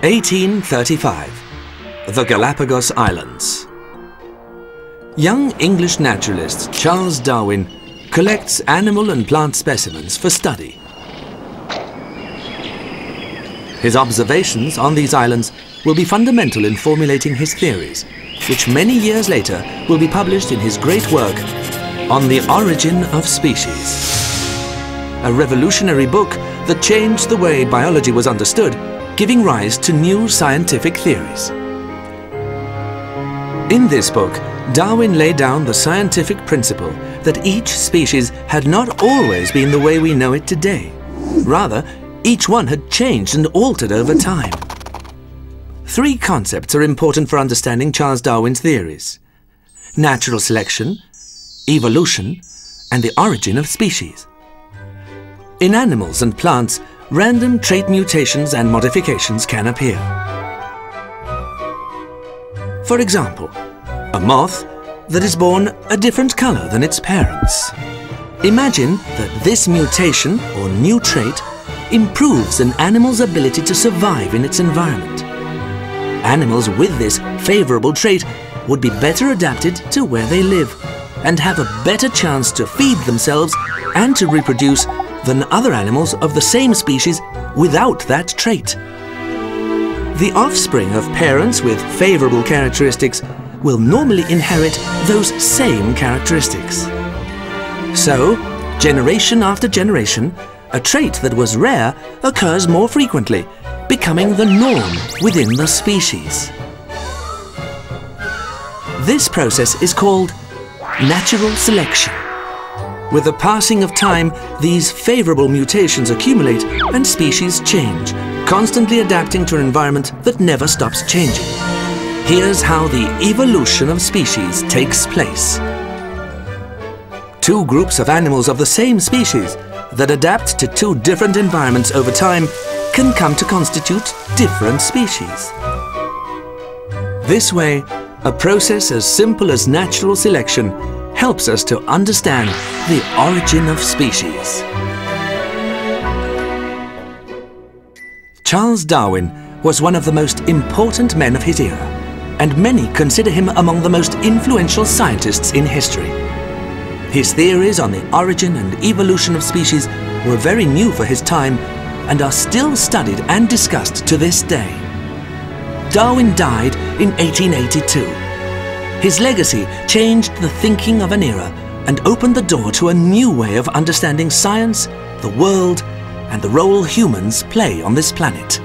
1835. The Galapagos Islands. Young English naturalist Charles Darwin collects animal and plant specimens for study. His observations on these islands will be fundamental in formulating his theories, which many years later will be published in his great work on the origin of species. A revolutionary book that changed the way biology was understood, giving rise to new scientific theories. In this book, Darwin laid down the scientific principle that each species had not always been the way we know it today. Rather, each one had changed and altered over time. Three concepts are important for understanding Charles Darwin's theories: natural selection, evolution, and the origin of species. In animals and plants, random trait mutations and modifications can appear. For example, a moth that is born a different color than its parents. Imagine that this mutation or new trait improves an animal's ability to survive in its environment. Animals with this favorable trait would be better adapted to where they live and have a better chance to feed themselves and to reproduce than other animals of the same species without that trait. The offspring of parents with favorable characteristics will normally inherit those same characteristics. So, generation after generation, a trait that was rare occurs more frequently, becoming the norm within the species. This process is called natural selection. With the passing of time, these favorable mutations accumulate and species change, constantly adapting to an environment that never stops changing. Here's how the evolution of species takes place. Two groups of animals of the same species that adapt to two different environments over time can come to constitute different species. This way, a process as simple as natural selection helps us to understand the origin of species. Charles Darwin was one of the most important men of his era, and many consider him among the most influential scientists in history. His theories on the origin and evolution of species were very new for his time and are still studied and discussed to this day. Darwin died in 1882. His legacy changed the thinking of an era and opened the door to a new way of understanding science, the world, and the role humans play on this planet.